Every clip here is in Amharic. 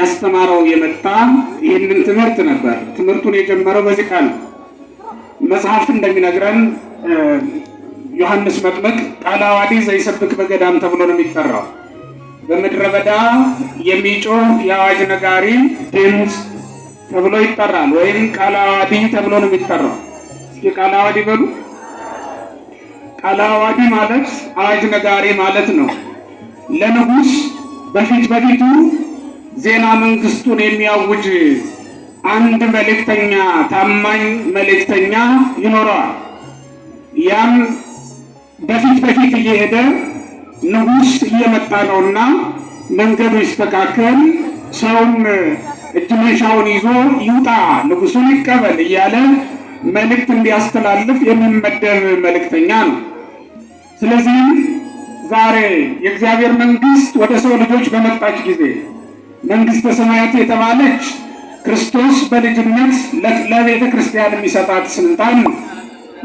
እያስተማረው የመጣ ይህንን ትምህርት ነበር። ትምህርቱን የጀመረው በዚህ ቃል መጽሐፍ እንደሚነግረን ዮሐንስ መጥምቅ ቃለ ዓዋዲ ዘይሰብክ በገዳም ተብሎ ነው የሚጠራው። በምድረ በዳ የሚጮህ የአዋጅ ነጋሪ ድምፅ ተብሎ ይጠራል፣ ወይም ቃለ ዓዋዲ ተብሎ ነው የሚጠራው። እስኪ ቃለ ዓዋዲ በሉ። ቃለ ዓዋዲ ማለት አዋጅ ነጋሪ ማለት ነው። ለንጉሥ በፊት በፊቱ ዜና መንግስቱን የሚያውጅ አንድ መልእክተኛ፣ ታማኝ መልእክተኛ ይኖረዋል። ያም በፊት በፊት እየሄደ ንጉሥ እየመጣ ነውና መንገዱ ይስተካከል፣ ሰውም እጅ መንሻውን ይዞ ይውጣ፣ ንጉሱን ይቀበል እያለ መልእክት እንዲያስተላልፍ የሚመደብ መልእክተኛ ነው። ስለዚህም ዛሬ የእግዚአብሔር መንግስት ወደ ሰው ልጆች በመጣች ጊዜ መንግስተ ሰማያት የተባለች ክርስቶስ በልጅነት ለቤተ ክርስቲያን የሚሰጣት ስልጣን፣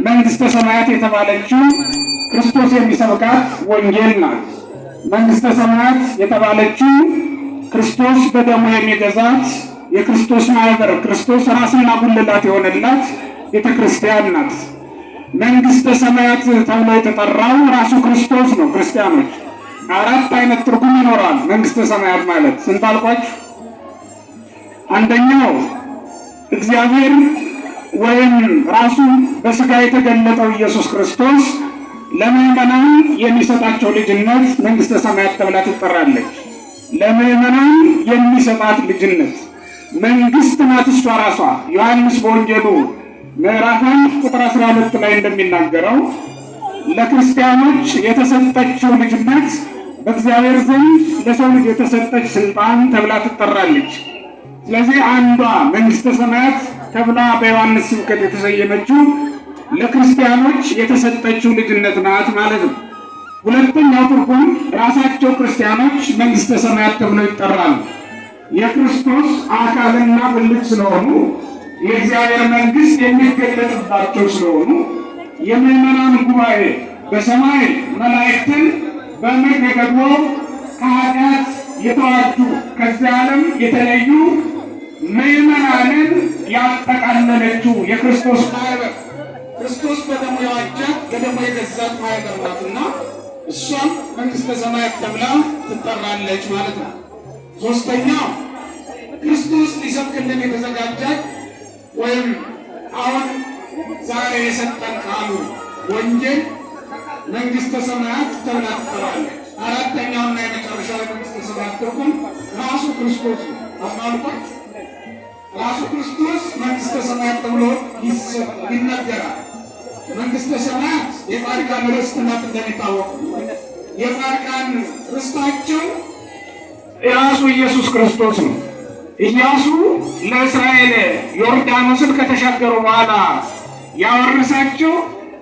መንግስተ ሰማያት የተባለችው ክርስቶስ የሚሰብካት ወንጌል ናት። መንግስተ ሰማያት የተባለችው ክርስቶስ በደሙ የሚገዛት የክርስቶስ ማህበር፣ ክርስቶስ ራስና ጉልላት የሆነላት ቤተ ክርስቲያን ናት። መንግስተ ሰማያት ተብሎ የተጠራው ራሱ ክርስቶስ ነው። ክርስቲያኖች አራት አይነት ትርጉም ይኖራል። መንግስተ ሰማያት ማለት ስንት አልኳችሁ? አንደኛው እግዚአብሔር ወይም ራሱ በስጋ የተገለጠው ኢየሱስ ክርስቶስ ለምዕመናን የሚሰጣቸው ልጅነት መንግስተ ሰማያት ተብላ ትጠራለች። ለምዕመናን የሚሰጣት ልጅነት መንግስት ናት እሷ ራሷ። ዮሐንስ በወንጌሉ ምዕራፍ 1 ቁጥር 12 ላይ እንደሚናገረው ለክርስቲያኖች የተሰጠችው ልጅነት በእግዚአብሔር ዘንድ ለሰው ልጅ የተሰጠች ስልጣን ተብላ ትጠራለች። ስለዚህ አንዷ መንግስተ ሰማያት ተብላ በዮሐንስ ስብከት የተሰየመችው ለክርስቲያኖች የተሰጠችው ልጅነት ናት ማለት ነው። ሁለተኛው ትርጉም ራሳቸው ክርስቲያኖች መንግስተ ሰማያት ተብለው ይጠራሉ። የክርስቶስ አካልና ብልት ስለሆኑ የእግዚአብሔር መንግስት የሚገለጥባቸው ስለሆኑ የምዕመናን ጉባኤ በሰማይ መላእክትን በምድር ደግሞ ከኃጢአት የተዋጁ ከዚህ ዓለም የተለዩ ምዕመናንን ያጠቃለለችው የክርስቶስ ማህበር፣ ክርስቶስ በደሙ የዋጃት በደሙ የገዛት ማህበር ናትና እሷም መንግስተ ሰማያት ተብላ ትጠራለች ማለት ነው። ሶስተኛው ክርስቶስ ሊሰብክልን የተዘጋጃት ወይም አሁን ዛሬ የሰጠን ቃሉ ወንጌል መንግስተ ሰማያት ተብላ ትጠራለች። አራተኛውና የመጨረሻው መንግስተ ሰማያት ትርጉም ራሱ ክርስቶስ ነው። አማልቆት ራሱ ክርስቶስ መንግስተ ሰማያት ተብሎ ይነገራል። መንግስተ ሰማያት የጻድቃን ርስት ናት። እንደሚታወቀው የጻድቃን ርስታቸው ራሱ ኢየሱስ ክርስቶስ ነው። ኢያሱ ለእስራኤል ዮርዳኖስን ከተሻገሩ በኋላ ያወረሳቸው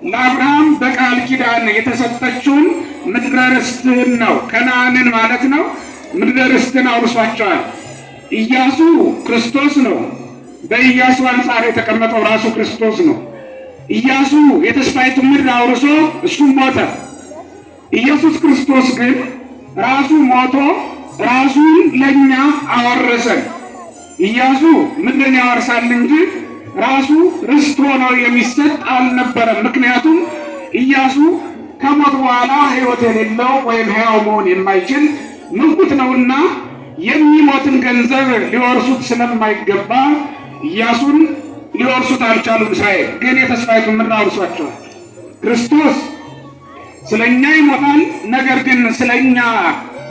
ለአብርሃም በቃል ኪዳን የተሰጠችውን ምድረ ርስትን ነው። ከነዓንን ማለት ነው። ምድረ ርስትን አውርሷቸዋል። ኢያሱ ክርስቶስ ነው። በኢያሱ አንጻር የተቀመጠው ራሱ ክርስቶስ ነው። ኢያሱ የተስፋይቱን ምድር አውርሶ እሱም ሞተ። ኢየሱስ ክርስቶስ ግን ራሱ ሞቶ ራሱን ለኛ አወረሰን። ኢያሱ ምድርን ያወርሳል እንጂ ራሱ ርስት ሆኖ የሚሰጥ አልነበረም። ምክንያቱም ኢያሱ ከሞት በኋላ ሕይወት የሌለው ወይም ሕያው መሆን የማይችል ምውት ነውና የሚሞትን ገንዘብ ሊወርሱት ስለማይገባ ኢያሱን ሊወርሱት አልቻሉም። እስራኤል ግን የተስፋይቱን ምድር አውርሷቸዋል። ክርስቶስ ስለኛ ይሞታል፣ ነገር ግን ስለኛ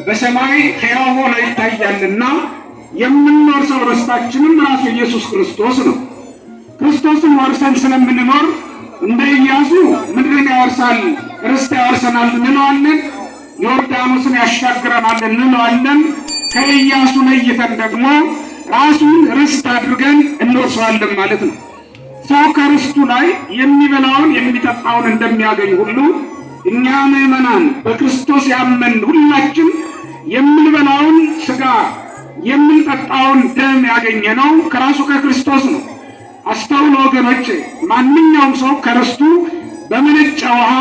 በሰማይ ሕያው ሆኖ ይታያልና የምንወርሰው ርስታችንም ራሱ ኢየሱስ ክርስቶስ ነው። ክርስቶስን ወርሰን ስለምንኖር እንደ ኢያሱ ምድርን ያወርሳል፣ ርስት ያወርሰናል እንለዋለን። ዮርዳኖስን ያሻግረናል እንለዋለን። ከኢያሱ ለይተን ደግሞ ራሱን ርስት አድርገን እንወርሰዋለን ማለት ነው። ሰው ከርስቱ ላይ የሚበላውን የሚጠጣውን እንደሚያገኝ ሁሉ እኛ ምዕመናን በክርስቶስ ያመን ሁላችን የምንበላውን ሥጋ የምንጠጣውን ደም ያገኘነው ከራሱ ከክርስቶስ ነው። አስተውሎ ወገኖች፣ ማንኛውም ሰው ከርስቱ በመነጨ ውሃ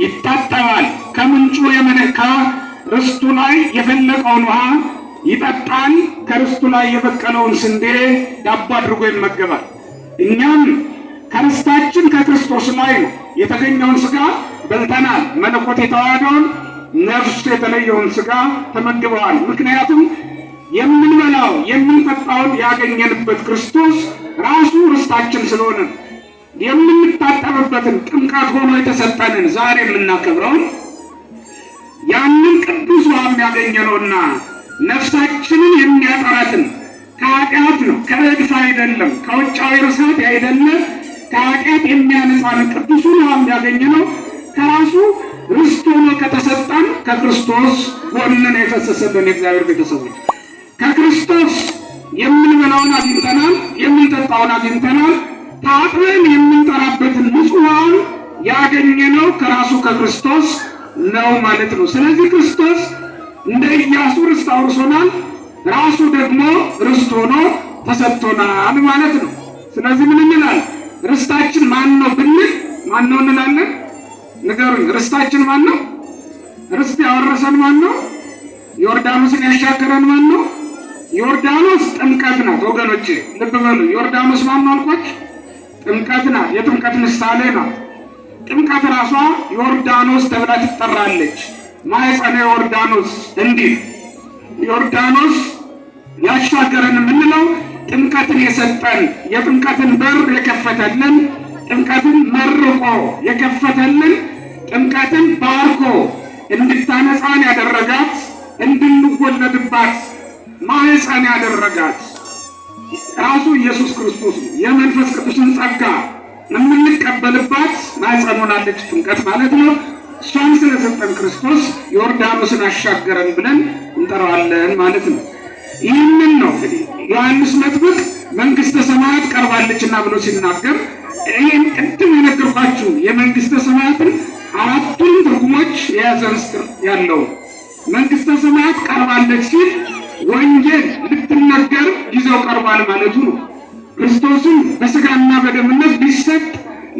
ይታጠባል። ከምንጩ ርስቱ ላይ የፈለቀውን ውሃ ይጠጣል፣ ከርስቱ ላይ የበቀለውን ስንዴ ዳቦ አድርጎ ይመገባል። እኛም ከርስታችን ከክርስቶስ ላይ ነው የተገኘውን ሥጋ በልተናል። መለኮት የተዋሃደውን ነፍሱ የተለየውን ሥጋ ተመግበዋል። ምክንያቱም የምንበላው የምንጠጣውን ያገኘንበት ክርስቶስ ራሱ ርስታችን ስለሆነ የምንታጠብበትን ጥምቀት ሆኖ የተሰጠንን ዛሬ የምናከብረውን ያንን ቅዱስ ውሃ የሚያገኘነውና ነፍሳችንን የሚያጠራትን ከኃጢአት ነው፣ ከእድፍ አይደለም፣ ከውጫዊ ርሳት አይደለም፣ ከኃጢአት የሚያነጻንን ቅዱሱን ውሃ የሚያገኘነው ከራሱ ርስት ሆኖ ከተሰጠን ከክርስቶስ ጎንን የፈሰሰልን የእግዚአብሔር ቤተሰቦች ከክርስቶስ የምንበላውን አግኝተናል፣ የምንጠጣውን አግኝተናል። ታጥበን የምንጠራበትን ንጹሐን ያገኘነው ከራሱ ከክርስቶስ ነው ማለት ነው። ስለዚህ ክርስቶስ እንደ ኢያሱ ርስት አውርሶናል፣ ራሱ ደግሞ ርስት ሆኖ ተሰጥቶናል ማለት ነው። ስለዚህ ምን እንላለን? ርስታችን ማን ነው ብንል ማን ነው እንላለን? ንገሩኝ። ርስታችን ማን ነው? ርስት ያወረሰን ማን ነው? ዮርዳኖስን ያሻገረን ማን ነው? ዮርዳኖስ ጥምቀት ናት ወገኖቼ፣ ልብ በሉ። ዮርዳኖስ ማን ነው አልኳችሁ? ጥምቀት ናት። የጥምቀት ምሳሌ ናት። ጥምቀት ራሷ ዮርዳኖስ ተብላ ትጠራለች። ማኅፀነ ዮርዳኖስ እንዲህ ዮርዳኖስ ያሻገረን የምንለው ጥምቀትን የሰጠን የጥምቀትን በር የከፈተልን ጥምቀትን መርቆ የከፈተልን ጥምቀትን ባርኮ እንድታነጻን ያደረጋት እንድንወለድባት ማኅፀን ያደረጋት ራሱ ኢየሱስ ክርስቶስ ነው። የመንፈስ ቅዱስን ጸጋ የምንቀበልባት ማኅፀን ሆናለች ጥምቀት ማለት ነው። እሷን ስለሰጠን ክርስቶስ ዮርዳኖስን አሻገረን ብለን እንጠራዋለን ማለት ነው። ይህንን ነው እንግዲህ ዮሐንስ መጥምቅ መንግሥተ ሰማያት ቀርባለችና ብሎ ሲናገር ይህን ቅድም የነገርኳችሁ የመንግሥተ ሰማያትን አራቱን ትርጉሞች የያዘ ምስጢር ያለው መንግሥተ ሰማያት ቀርባለች ሲል ወንጌል ልትነገር ጊዜው ቀርቧል ማለቱ ነው። ክርስቶስም በሥጋና በደምነት ሊሰጥ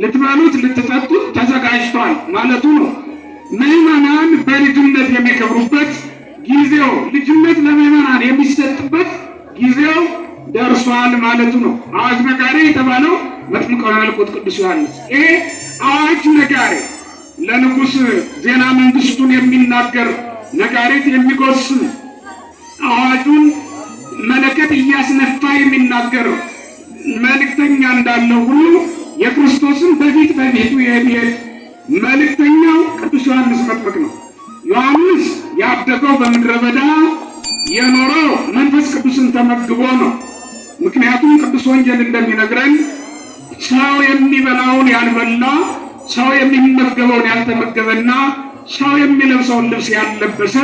ልትበሉት ልትጠጡት ተዘጋጅቷል ማለቱ ነው። ምዕመናን በልጅነት የሚከብሩበት ጊዜው ልጅነት ለምዕመናን የሚሰጥበት ጊዜው ደርሷል ማለቱ ነው። አዋጅ ነጋሪ የተባለው መጥምቀ መለኮት ቅዱስ ዮሐንስ ይሄ አዋጅ ነጋሪ ለንጉሥ ዜና መንግሥቱን የሚናገር ነጋሪት የሚጎስም አዋጁን መለከት እያስነፋ የሚናገር መልእክተኛ እንዳለው ሁሉ የክርስቶስን በፊት በፊቱ የሚሄድ መልእክተኛው ቅዱስ ዮሐንስ መጥምቅ ነው። ዮሐንስ ያደገው በምድረ በዳ የኖረው መንፈስ ቅዱስን ተመግቦ ነው። ምክንያቱም ቅዱስ ወንጌል እንደሚነግረን ሰው የሚበላውን ያልበላ፣ ሰው የሚመገበውን ያልተመገበና ሰው የሚለብሰውን ልብስ ያልለበሰ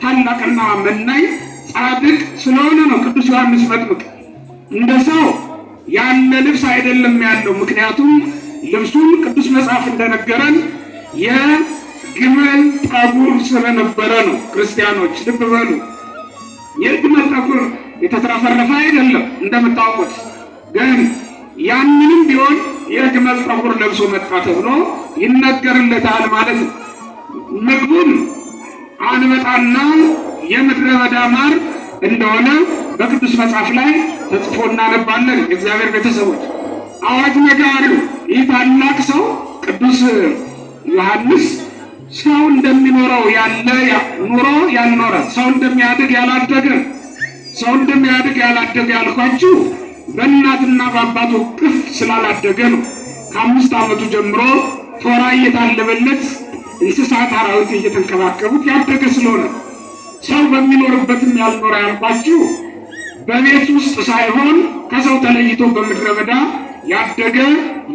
ታላቅና መናኝ ጻድቅ ስለሆነ ነው ቅዱስ ዮሐንስ መጥምቅ። እንደ ሰው ያለ ልብስ አይደለም ያለው። ምክንያቱም ልብሱን ቅዱስ መጽሐፍ እንደነገረን የግመል ጠጉር ስለነበረ ነው። ክርስቲያኖች ልብ በሉ፣ የግመል ጠጉር የተትረፈረፈ አይደለም እንደምታውቁት። ግን ያንንም ቢሆን የግመል ጠጉር ለብሶ መጣ ተብሎ ይነገርለታል ማለት ነው። ምግቡን አንበጣና የምድረ በዳ ማር እንደሆነ በቅዱስ መጽሐፍ ላይ ተጽፎ እናነባለን። የእግዚአብሔር ቤተሰቦች አዋጅ ነጋሪው ይህ ታላቅ ሰው ቅዱስ ዮሐንስ ሰው እንደሚኖረው ያለ ኑሮ ያልኖረ፣ ሰው እንደሚያድግ ያላደገ፣ ሰው እንደሚያድግ ያላደገ ያልኳችሁ በእናትና በአባቱ ቅፍ ስላላደገ ነው። ከ5 ዓመቱ ጀምሮ ቶራ እየታለበለት እንስሳት አራዊት እየተንከባከቡት ያደገ ስለሆነ ሰው በሚኖርበትም ያልኖረ ያልኳችሁ በቤት ውስጥ ሳይሆን ከሰው ተለይቶ በምድረ በዳ ያደገ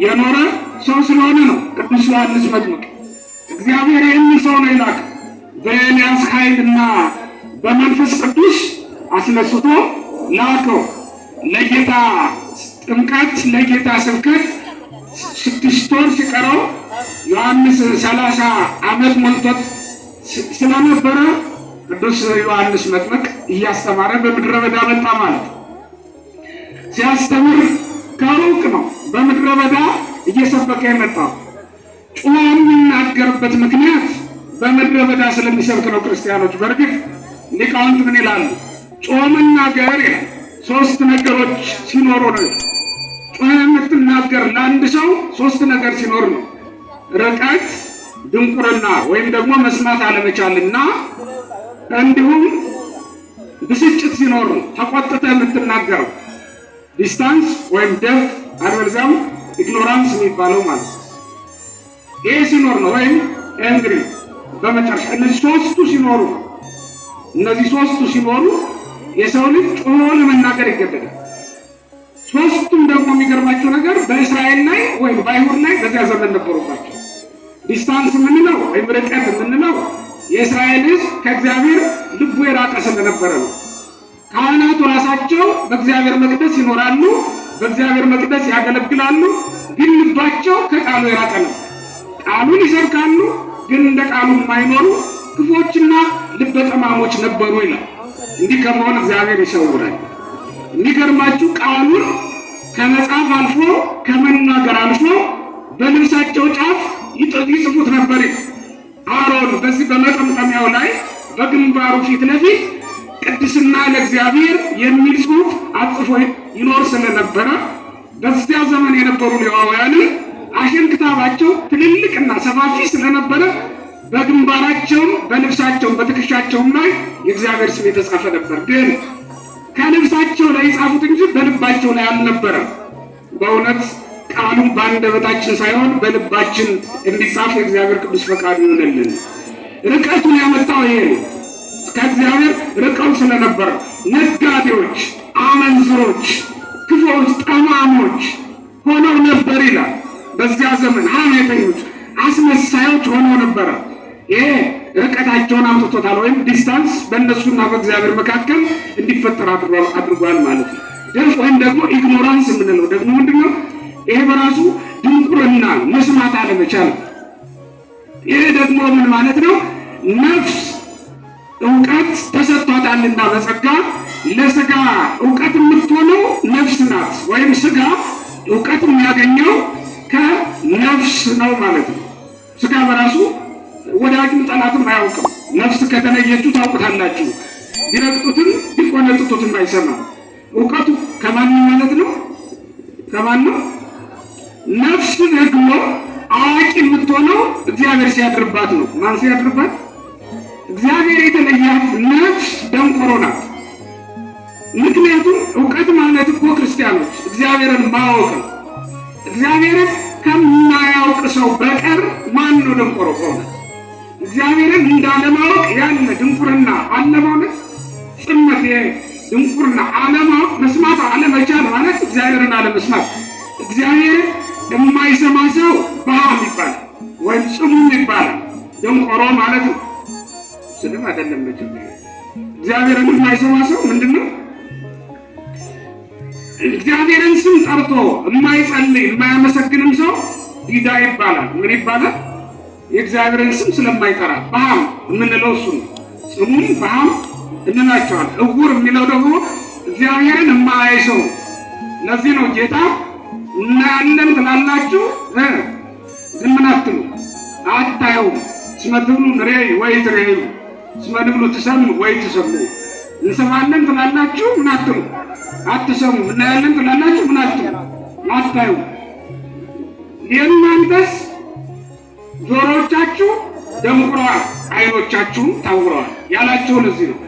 የኖረ ሰው ስለሆነ ነው ቅዱስ ዮሐንስ መጥምቅ። እግዚአብሔር ይህን ሰው ነው የላከው። በኤልያስ ኃይልና በመንፈስ ቅዱስ አስነስቶ ላከው። ለጌታ ጥምቀት ለጌታ ስብከት 6 ወር ሲቀረው ዮሐንስ 30 ዓመት ሞልቶት ስለነበረ ቅዱስ ዮሐንስ መጥምቅ እያስተማረ በምድረ በዳ መጣ ማለት። ሲያስተምር ከሩቅ ነው በምድረ በዳ እየሰበከ የመጣው። ጮሆ የሚናገርበት ምክንያት በምድረ በዳ ስለሚሰብክ ነው። ክርስቲያኖች በእርግጥ ሊቃውንት ምን ይላሉ? ጾምና ገር ሶስት ነገሮች ሲኖሩ ነው። ጾም የምትናገር ለአንድ ሰው ሶስት ነገር ሲኖር ነው። ርቀት፣ ድንቁርና ወይም ደግሞ መስማት አለመቻልና እንዲሁም ብስጭት ሲኖር ነው ተቆጥተህ የምትናገረው። ዲስታንስ ወይም ደፍ አልበለዚያም ኢግኖራንስ የሚባለው ማለት ነው። ይሄ ሲኖር ነው ወይም ኤንግሪ በመጨረሻ እነዚህ ሶስቱ ሲኖሩ የሰው ልጅ ጮሆ ለመናገር ይገደዳል። ሶስቱም ደግሞ የሚገርማቸው ነገር በእስራኤል ላይ ወይም በአይሁድ ላይ በዚያ ዘመን ነበሩባቸው። ዲስታንስ የምንለው ወይም ርቀት የምንለው የእስራኤል ሕዝብ ከእግዚአብሔር ልቡ የራቀ ስለነበረ ነው። ካህናቱ ራሳቸው በእግዚአብሔር መቅደስ ይኖራሉ፣ በእግዚአብሔር መቅደስ ያገለግላሉ፣ ግን ልባቸው ከቃሉ የራቀ ነው። ቃሉን ይሰብካሉ፣ ግን እንደ ቃሉ የማይኖሩ ክፉዎችና ልበ ጠማሞች ነበሩ ይላል። እንዲህ ከመሆን እግዚአብሔር ይሰውራል። የሚገርማችሁ ቃሉን ከመጻፍ አልፎ ከመናገር አልፎ በልብሳቸው ጫፍ ይጽፉት ነበር። አሮን በዚህ በመጠምጠሚያው ላይ በግንባሩ ፊት ለፊት ቅድስና ለእግዚአብሔር የሚል ጽሑፍ አጽፎ ይኖር ስለነበረ በዚያ ዘመን የነበሩ ሌዋውያንን አሸንክታባቸው ትልልቅና ሰፋፊ ስለነበረ በግንባራቸውም በልብሳቸውም በትከሻቸውም ላይ የእግዚአብሔር ስም የተጻፈ ነበር። ግን ከልብሳቸው ላይ የጻፉት እንጂ በልባቸው ላይ አልነበረም። በእውነት ቃሉም በአንደበታችን ሳይሆን በልባችን እንዲጻፍ የእግዚአብሔር ቅዱስ ፈቃዱ ይሆንልን። ርቀቱን ያመጣው ይሄ ነው። ከእግዚአብሔር ርቀው ስለነበረ ነጋዴዎች፣ አመንዝሮች፣ ክፉዎች፣ ጠማሞች ሆነው ነበር ይላል። በዚያ ዘመን ሐሜተኞች፣ አስመሳዮች ሆነው ነበረ። ይሄ ርቀታቸውን አምጥቶታል፣ ወይም ዲስታንስ በእነሱና በእግዚአብሔር መካከል እንዲፈጠር አድርጓል ማለት ነው። ደፍ ወይም ደግሞ ኢግኖራንስ የምንለው ደግሞ ምንድነው? ይሄ በራሱ ድንቁርና መስማት አለመቻል። ይሄ ደግሞ ምን ማለት ነው? ነፍስ እውቀት ተሰጥቷታልና በጸጋ ለስጋ እውቀት የምትሆነው ነፍስ ናት። ወይም ስጋ እውቀት የሚያገኘው ከነፍስ ነው ማለት ነው። ስጋ በራሱ ወዳጅም ጠላትም አያውቅም። ነፍስ ከተለየችው ታውቁታላችሁ። ቢረግጡትም ቢቆነጥጡትም አይሰማም። እውቀቱ ከማን ማለት ነው? ከማን ነው? ነፍስ ደግሞ አዋቂ የምትሆነው እግዚአብሔር ሲያድርባት ነው። ማን ሲያድርባት? እግዚአብሔር የተለያት ነፍስ ደንቆሮ ናት። ምክንያቱም እውቀት ማለት እኮ ክርስቲያኖች እግዚአብሔርን ማወቅ ነው። እግዚአብሔርን ከማያውቅ ሰው በቀር ማን ነው ደንቆሮ ከሆነ? እግዚአብሔርን እንዳለማወቅ ያለ ድንቁርና አለ ማለት ጽመት። ድንቁርና አለማወቅ፣ መስማት አለመቻል ማለት እግዚአብሔርን አለመስማት። እግዚአብሔርን የማይሰማ ሰው በሃም ይባላል ወይም ጽሙም ይባላል። ደንቆሮ ማለት ነው። ስድብ አይደለም። እግዚአብሔርን የማይሰማ ሰው ምንድነው? እግዚአብሔርን ስም ጠርቶ የማይጸልይ የማያመሰግንም ሰው ዲዳ ይባላል። ምን ይባላል? የእግዚአብሔርን ስም ስለማይጠራ በሃም የምንለው እሱ ነው። ስሙም በሃም እንላቸዋል። እውር የሚለው ደግሞ እግዚአብሔርን የማያይ ሰው። ለዚህ ነው ጌታ እናያለን ትላላችሁ ግን ምን አትሉ አታዩም። እስመ ትብሉ ንሬይ ወይ ትሬዩ እስመ ንብሉ ትሰሙ ወይ ትሰሙ። እንሰማለን ትላላችሁ ምን አትሉ አትሰሙ። እናያለን ትላላችሁ ምን አትሉ አታዩም። የእናንተስ ጆሮቻችሁ ደንቁረዋል፣ ዓይኖቻችሁም ታውረዋል ያላቸው ለዚህ ነው።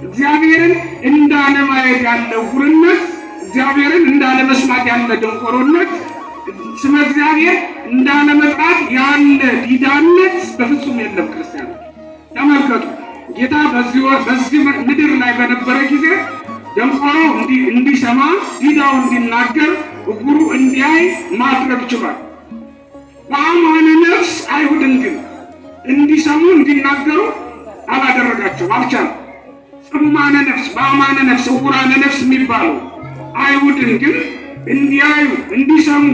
እግዚአብሔርን እንዳለማየት ያለ ዕውርነት፣ እግዚአብሔርን እንዳለመስማት ያለ ደንቆሮነት፣ ስመ እግዚአብሔር እንዳለመጥራት ያለ ዲዳነት በፍጹም የለም። ክርስቲያኖች ተመልከቱ። ጌታ በዚህ ምድር ላይ በነበረ ጊዜ ደንቆሮ እንዲሰማ፣ ዲዳው እንዲናገር፣ ዕውሩ እንዲያይ ማድረግ ችሏል። በአማነ ነፍስ አይሁድን ግን እንዲሰሙ እንዲናገሩ አላደረጋቸውም፣ አልቻለም። ጽማነ ነፍስ፣ በአማነ ነፍስ፣ ዕውራነ ነፍስ የሚባሉ አይሁድን ግን እንዲያዩ፣ እንዲሰሙ፣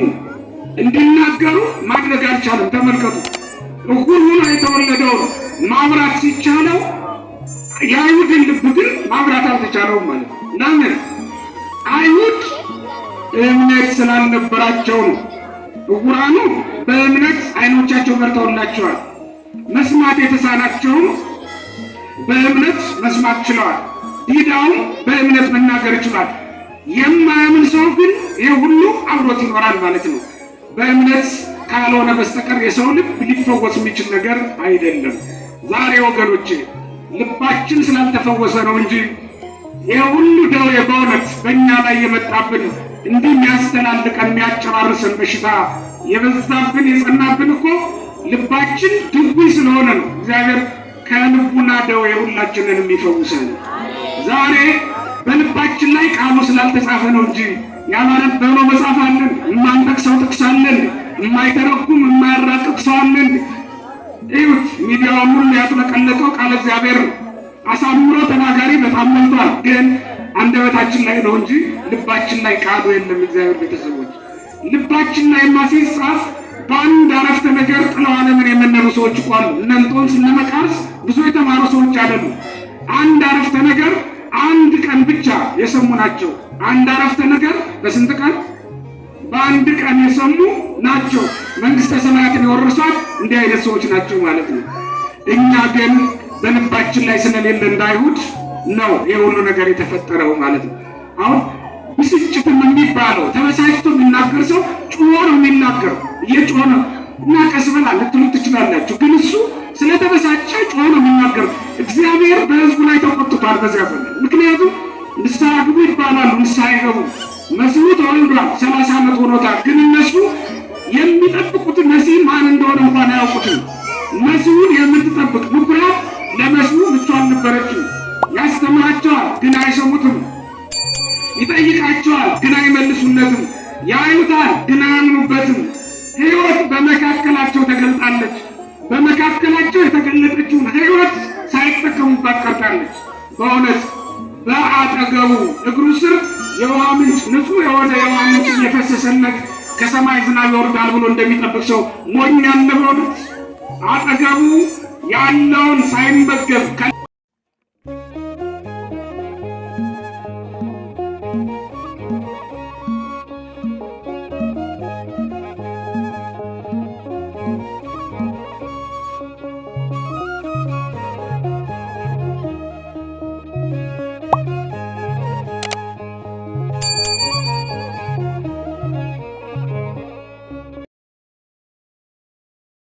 እንዲናገሩ ማድረግ አልቻለም። ተመልከቱ። ዕውር ሆኖ የተወለደው ማብራት ሲቻለው የአይሁድን ልብ ግን ማብራት አልተቻለውም ማለት ነው። ለምን? አይሁድ እምነት ስላልነበራቸው ነው። ዕውራኑ በእምነት አይኖቻቸው በርተውላቸዋል። መስማት የተሳናቸውም በእምነት መስማት ችለዋል። ዲዳውም በእምነት መናገር ይችላል። የማያምን ሰው ግን ይህ ሁሉ አብሮት ይኖራል ማለት ነው። በእምነት ካልሆነ በስተቀር የሰው ልብ ሊፈወስ የሚችል ነገር አይደለም። ዛሬ ወገኖቼ ልባችን ስላልተፈወሰ ነው እንጂ ይህ ሁሉ ደዌ በእውነት በእኛ ላይ የመጣብን እንዲህ የሚያስተላልቀን የሚያጨራርሰን በሽታ የበዛብን የጸናብን እኮ ልባችን ድውይ ስለሆነ ነው። እግዚአብሔር ከልቡና ደዌ ሁላችንን የሚፈውሰን ዛሬ በልባችን ላይ ቃሉ ስላልተጻፈ ነው እንጂ ያላነበብነው መጽሐፍ አለን፣ የማንጠቅሰው ጥቅስ አለን፣ የማይተረጉም የማያራቅቅ ሰው አለን። እዩት፣ ሚዲያውን ሁሉ ያጥለቀለቀው ቃለ እግዚአብሔር አሳምሮ ተናጋሪ በጣም ሞልቷል። ግን አንደበታችን ላይ ነው እንጂ ልባችን ላይ ቃሉ የለም። እግዚአብሔር ቤተሰቦች ልባችን ላይ ሲጻፍ በአንድ አረፍተ ነገር ጥለው ዓለምን የመነኑ ሰዎች እኮ አሉ። እነ እንጦንስ እነ መቃርስ ብዙ የተማሩ ሰዎች አይደሉም። አንድ አረፍተ ነገር አንድ ቀን ብቻ የሰሙ ናቸው። አንድ አረፍተ ነገር በስንት ቀን? በአንድ ቀን የሰሙ ናቸው። መንግስተ ሰማያትን የወረሷት እንዲህ አይነት ሰዎች ናቸው ማለት ነው። እኛ ግን በልባችን ላይ ስለሌለ እንዳይሁድ ነው ይህ ሁሉ ነገር የተፈጠረው ማለት ነው። አሁን ብስጭትም የሚባለው ተበሳጭቶ የሚናገር ሰው ጮሆ ነው የሚናገረው። እየጮኸ ነው እና ቀስ በላ ልትሉ ትችላላችሁ። ግን እሱ ስለተበሳጨ ጮሆ ነው የሚናገረው። እግዚአብሔር በሕዝቡ ላይ ተቆጥቷል በዚያ ዘመን። ምክንያቱም ንስሐ ግቡ ይባላሉ፣ ንስሐ አይገቡ። መሲሁ ተወልዷል፣ 30 ዓመት ሆኖታል። ግን እነሱ የሚጠብቁት መሲህ ማን እንደሆነ እንኳን አያውቁትም። መሲሁን የምትጠብቅ ምኩራብ ለመሲሁ ምቹ አልነበረችም። ያስተምራቸዋል ግን አይሰሙትም። ይጠይቃቸዋል ግን አይመልሱለትም። ያዩታል ግን አያምኑበትም። ሕይወት በመካከላቸው ተገልጣለች። በመካከላቸው የተገለጠችውን ሕይወት ሳይጠቀሙባት ቀርታለች። በእውነት በአጠገቡ እግሩ ስር የውሃ ምንጭ ንጹሕ የሆነ የውሃ ምንጭ እየፈሰሰለት ከሰማይ ዝናብ ይወርዳል ብሎ እንደሚጠብቅ ሰው ሞኝ ያለ በእውነት አጠገቡ ያለውን ሳይመገብ